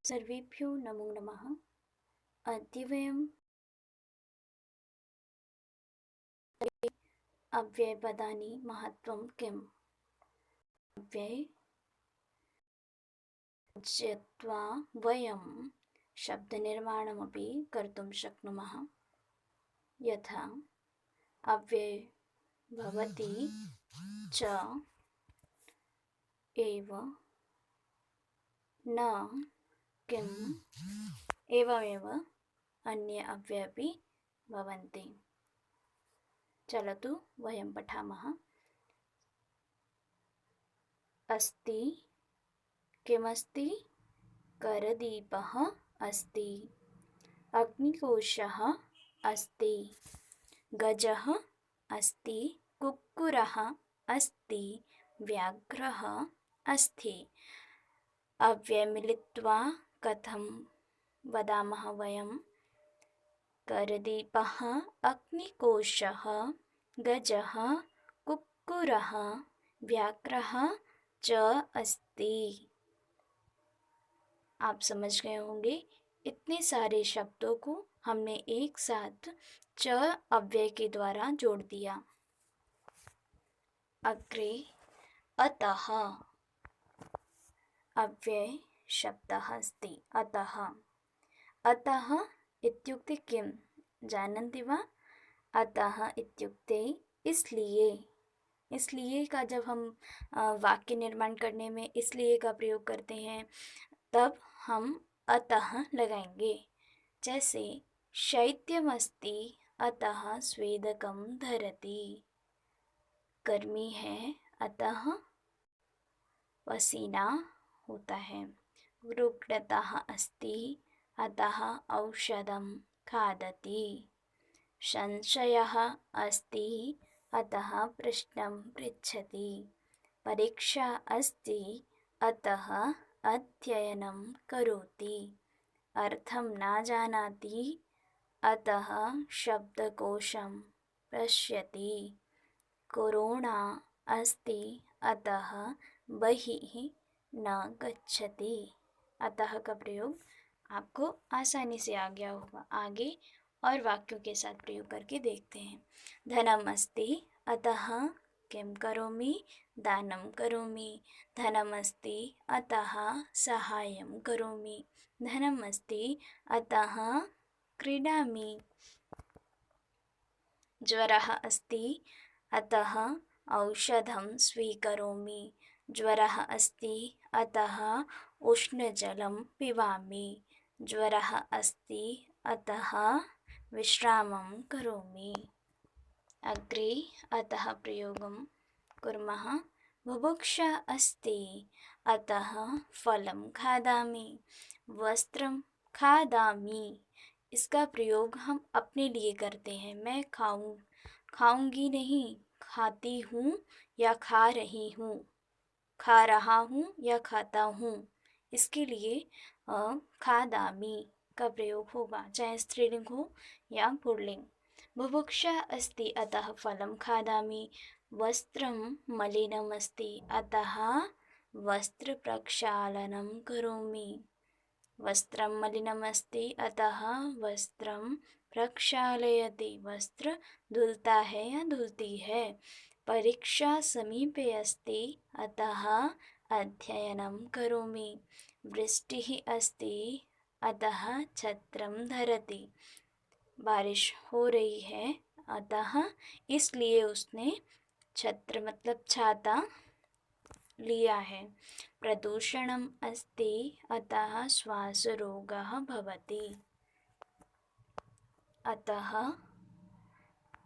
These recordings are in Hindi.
सर्वेभ्यो नमो नमः। अद्य वयम् अव्ययपदानि महत्त्वं किम्? अव्यये ज्ञात्वा वयं शब्दनिर्माणमपि कर्तुं शक्नुमः। यथा अव्यये भवति च एव न किम् एवमेव अन्ये अव्यये अपि भवन्ति। चलतु वयं पठामः। अस्ति किमस्ति? करदीपः अस्ति। अग्निकोशः अस्ति। गजः अस्ति। कुक्कुरः अस्ति। व्याघ्रः अस्ति। अव्ययं मिलित्वा कथं वदामः वयं? करदीपः, अग्निकोशः, गजः, कुक्कुरः, व्याघ्रः च अस्ति। आप समझ गए होंगे, इतने सारे शब्दों को हमने एक साथ च अव्यय के द्वारा जोड़ दिया। अग्रे अतः अव्यय शब्दः अस्ति। अतः अतः इत्युक्ते किं जानन्ति वा? अतः इत्युक्ते इसलिए। इसलिए का जब हम वाक्य निर्माण करने में इसलिए का प्रयोग करते हैं तब हम अतः लगाएंगे। जैसे शैत्यमस्ति अतः स्वेदकं धरति। गर्मी है अतः पसीना होता है। रुग्णता अस्ति अतः औषधं खादति। संशयः अस्ति अतः प्रश्नं पृच्छति। परीक्षा अस्ति अतः अध्ययनं करोति। अर्थं न जानाति अतः शब्दकोशं पश्यति। कोरोना अस्ति अतः बहिः न गच्छति। अतः का प्रयोग आपको आसानी से आ गया होगा। आगे और वाक्यों के साथ प्रयोग करके देखते हैं। धनम अस्ति अतः किं करोमि? दानं करोमि। धनम अस्ति अतः साहाय्यं करोमि। धनम अस्ति अतः क्रीडामि। ज्वरः अस्ति अतः औषधं स्वीकरोमि। ज्वरः अस्ति अतः उष्णजलं पिबामि। ज्वरः अस्ति अतः विश्रामं करोमि। अग्रे अतः प्रयोगं कुर्मः। बुभुक्षा अस्ति अतः फलं खादामि। वस्त्रं खादामि। इसका प्रयोग हम अपने लिए करते हैं। मैं खाऊंगी नहीं, खाती हूँ या खा रही हूँ, खा रहा हूँ या खाता हूँ। इसके लिए खादामि का प्रयोग होगा, चाहे स्त्रीलिंग हो या पुल्लिंग। बुभुक्षा अस्ति अतः फलं खादामि। वस्त्रं मलिनम् अस्ति अतः वस्त्रप्रक्षालनं करोमि। वस्त्रं मलिनम् अस्ति अतः वस्त्रं प्रक्षालयति। वस्त्र धुलता है या धुलती है। परीक्षा समीपे अस्ति अतः अध्ययनं करोमि। वृष्टिः अस्ति अतः छत्रं धरति। बारिश हो रही है अतः इसलिए उसने छत्र मतलब छाता लिया है। प्रदूषणम् अस्ति अतः श्वासरोगः भवति। अतः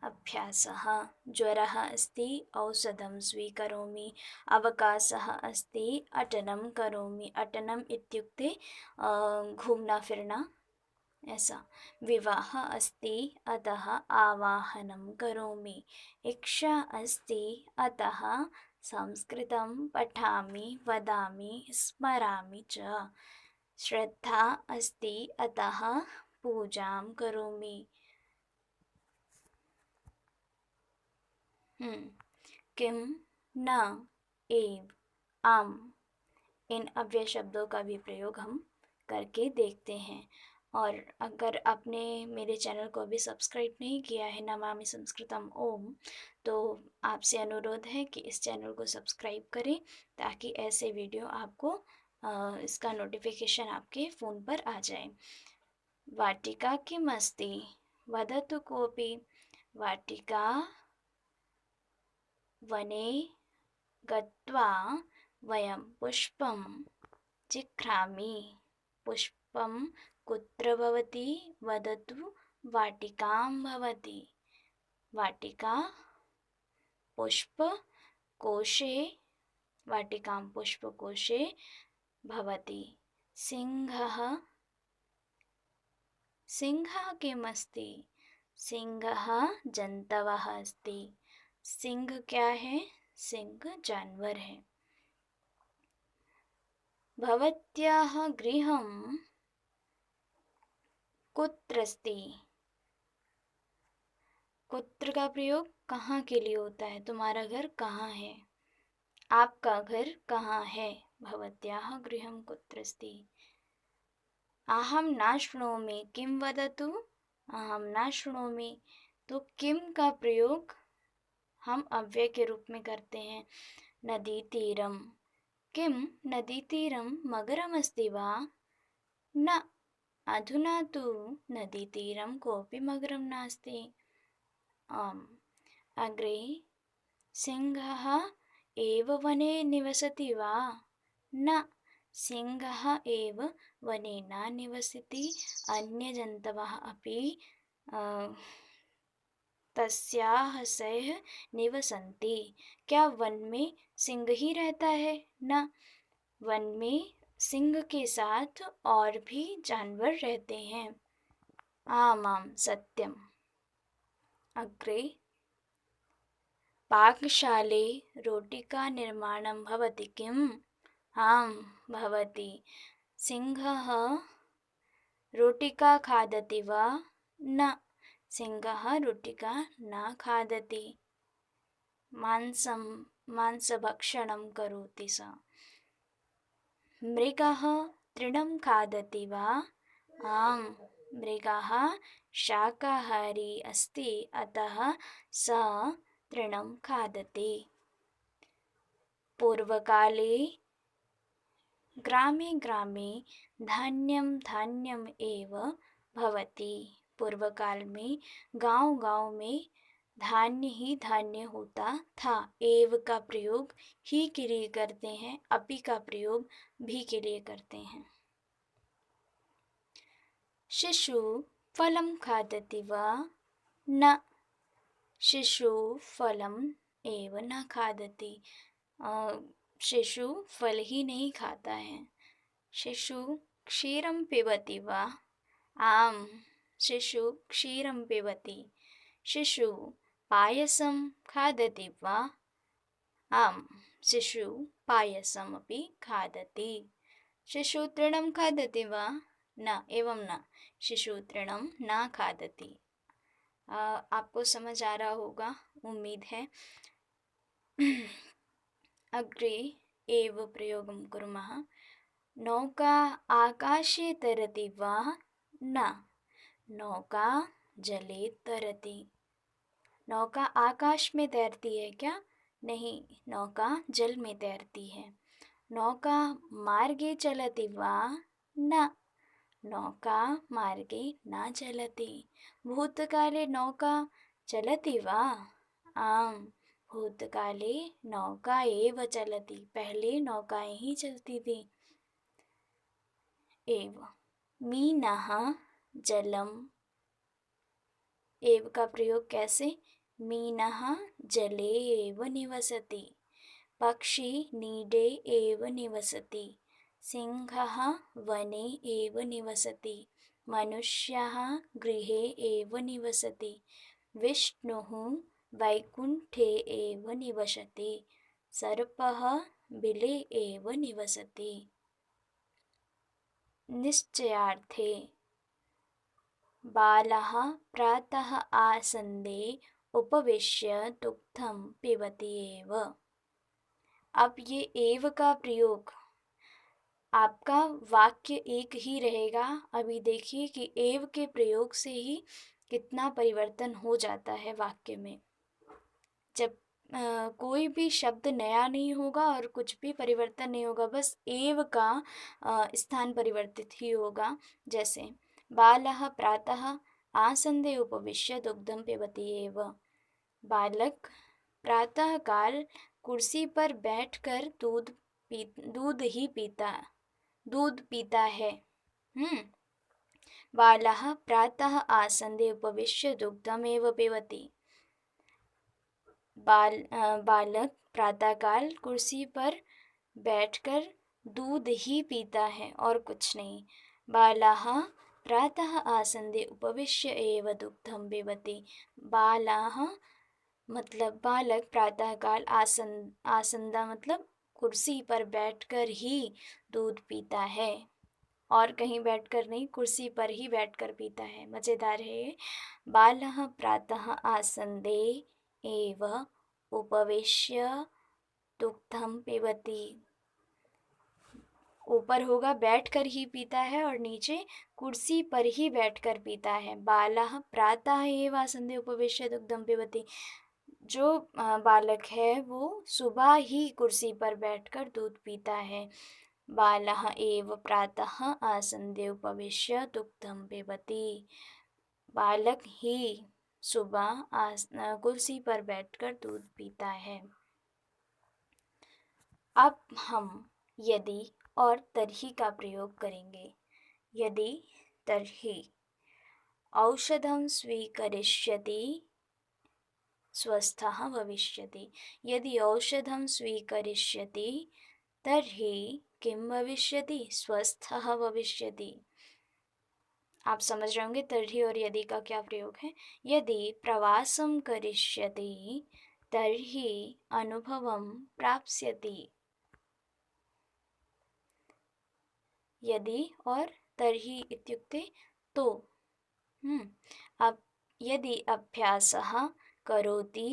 अभ्यासः। ज्वरः अस्ति औषधं स्वीकरोमि। अवकाशः अस्ति अटनं करोमि। अटनम् इत्युक्ते घूमना फिरना, ऐसा। विवाह अस्ति अतः आवाहनं करोमि। इच्छा अस्ति अतः संस्कृतं पठामि, वदामि, स्मरामि च। श्रद्धा अस्ति अतः पूजां करोमि। किम, न, एव, आम, इन अव्यय शब्दों का भी प्रयोग हम करके देखते हैं। और अगर आपने मेरे चैनल को अभी सब्सक्राइब नहीं किया है नमामि संस्कृतम ओम, तो आपसे अनुरोध है कि इस चैनल को सब्सक्राइब करें ताकि ऐसे वीडियो आपको इसका नोटिफिकेशन आपके फ़ोन पर आ जाए। वाटिका किमस्ति वदतु कोऽपि। वाटिका वने गत्वा वयं पुष्पं जिघ्रामि। पुष्पं कुत्र भवति वदतु। वाटिकां भवति। वाटिका पुष्पकोशे, वाटिकां पुष्पकोशे भवति। सिंहः सिंहः किमस्ति। सिंहः जन्तवः अस्ति। सिंह क्या है? सिंह जानवर है। भवत्याः गृहं कुत्र अस्ति। कुत्र का प्रयोग कहाँ के लिए होता है? तुम्हारा घर कहाँ है? आपका घर कहाँ है? भवत्याः गृहं कुत्र अस्ति। अहं न शृणोमि किं वदतु। अहं न शृणोमि, तो किम का प्रयोग हम अव्यय के रूप में करते हैं। नदी तीरम। किम नदी तीरम मगरमस्ति वा। न, अधुना तु नदी तीरम कोऽपि मगरं नास्ति। अग्रे सिंहः एव वने निवसति वा। न, सिंहः एव वने न निवसति। अन्यजन्तवः अपि तस्याः सह निवसन्ति। क्या वन में सिंह ही रहता है? न, वन में सिंह के साथ और भी जानवर रहते हैं। आमां सत्यम। अग्रे पाकशाले रोटिका निर्माणं भवति किम्। आम् भवति। सिंहः रोटिका खादति वा। न, सिंहः रोटिका न खादति। मांसभक्षणं करोति स। मृगः तृणं खादति वा। आम्, मृगः शाकाहारी अस्ति, अतः सः तृणं खादति। पूर्वकाले ग्रामे ग्रामे धान्यं धान्यम् एव भवति। पूर्व काल में गांव-गांव में धान्य ही धान्य होता था। एव का प्रयोग ही के लिए करते हैं, अपि का प्रयोग भी के लिए करते हैं। शिशु फलं खादति वा। न, शिशु फलम एव न खादति। शिशु फल ही नहीं खाता है। शिशु क्षीरं पिबति वा। आम, शिशु क्षीरं पिबति। शिशु पायसं खादति वा। आम, शिशु पायसमपि खादति। शिशु तृणं खादति वा। न, एवं न, शिशु तृणं न खादति। आपको समझ आ रहा होगा, उम्मीद है। अग्रे एव प्रयोगं कुर्मः। नौका आकाशे तरति वा। न, नौका जले तरति। नौका आकाश में तैरती है क्या? नहीं, नौका जल में तैरती है। नौका मार्गे चलति वा। न, नौका मार्गे न चलति। भूतकाले नौका चलति वा। आम, भूतकाले नौका एव चलति। पहले नौकाएं ही चलती थी। एव मीनः जलम। एव का प्रयोग कैसे? मीनः जले एव निवसति। पक्षी नीडे एव निवसति। सिंहः वने एव निवसति। मनुष्यः गृहे एव निवसति। विष्णुः वैकुण्ठे एव निवसति। सर्पः बिले एव निवसति। निश्चयार्थे बालः प्रातः आसन्दे उपविश्य दुग्धं पिबति एव। अब ये एव का प्रयोग आपका वाक्य एक ही रहेगा। अभी देखिए कि एव के प्रयोग से ही कितना परिवर्तन हो जाता है वाक्य में। जब कोई भी शब्द नया नहीं होगा और कुछ भी परिवर्तन नहीं होगा, बस एव का स्थान परिवर्तित ही होगा। जैसे बालः प्रातः आसन्दे उपविश्य दुग्धं पिबति एव। बालक प्रातः काल कुर्सी पर बैठकर दूध पीता है। बालः प्रातः आसन्दे उपविश्य दुग्धमेव पिबति। बालक प्रातःकाल कुर्सी पर बैठकर दूध ही पीता है और कुछ नहीं। बालाः प्रातः आसन्दे उपविश्य एव दुग्धं पिबति। बालाः मतलब बालक प्रातःकाल आसंदा मतलब कुर्सी पर बैठकर ही दूध पीता है, और कहीं बैठकर नहीं, कुर्सी पर ही बैठकर पीता है। मज़ेदार है ये। बालः प्रातः आसन्दे एव उपविश्य दुग्धं पिबति। ऊपर होगा बैठकर ही पीता है और नीचे कुर्सी पर ही बैठकर पीता है। बालः प्रातः एव आसन्दे उपविश्य दुग्धं पिबति। जो बालक है वो सुबह ही कुर्सी पर बैठकर दूध पीता है। बालः एव प्रातः आसन्दे उपविश्य दुग्धं पिबति। बालक ही सुबह कुर्सी पर बैठकर दूध पीता है। अब हम यदि और तर्हि का प्रयोग करेंगे। यदि तर्हि औषधं स्वीकरिष्यति स्वस्थः भविष्यति। यदि औषधं स्वीकरिष्यति तर्हि किं भविष्यति? स्वस्थः भविष्यति। आप समझ रहे होंगे तर्हि और यदि का क्या प्रयोग है। यदि प्रवासं करिष्यति तर्हि अनुभवं प्राप्स्यति। यदि और तर्हि इत्युक्ते तो। अब यदि अभ्यासः करोति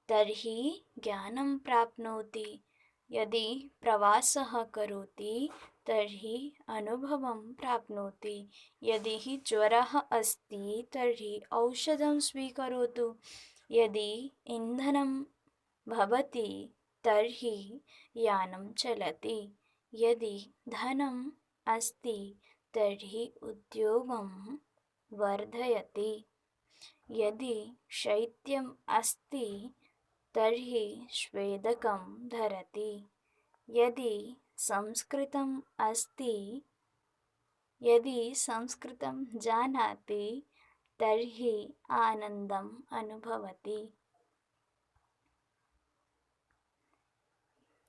तर्हि ज्ञानं प्राप्नोति। यदि प्रवासः करोति तर्हि अनुभवं प्राप्नोति। यदि हि ज्वरः अस्ति तर्हि औषधं स्वीकरोतु। यदि इन्धनं भवति तर्हि यानं चलति। यदि धनम् अस्ति तर्हि उद्योगं वर्धयति। यदि शैत्यम् अस्ति तर्हि स्वेदकं धरति। यदि संस्कृतम् अस्ति, यदि संस्कृतं जानाति तर्हि आनन्दम् अनुभवति।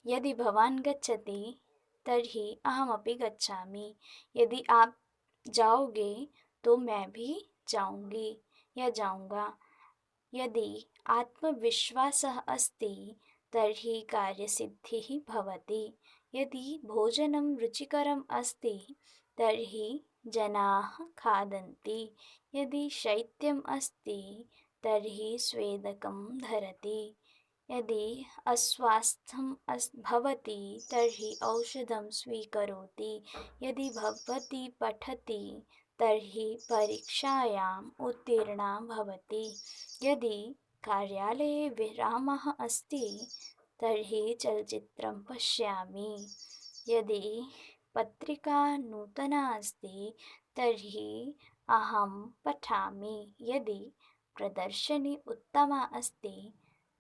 यदि भवान् गच्छति तर्हि अहमपि गच्छामि। यदि आप जाओगे तो मैं भी जाऊंगी या जाऊंगा। यदि आत्मविश्वासः अस्ति तर्हि कार्यसिद्धिः भवति। यदि भोजनं रुचिकरम् अस्ति तर्हि जनाः खादन्ति। यदि शैत्यम् अस्ति तर्हि स्वेदकं धरति। यदि अस्वास्थ्यं भवति तर्हि औषधं स्वीकरोति। यदि भवती पठति तर्हि परीक्षायाम् उत्तीर्णा भवति। यदि कार्यालये विरामः अस्ति तर्हि चलच्चित्रं पश्यामि। यदि पत्रिका नूतना अस्ति तर्हि अहं पठामि। यदि प्रदर्शनी उत्तमा अस्ति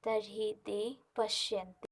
तर्हि ते पश्यन्ति।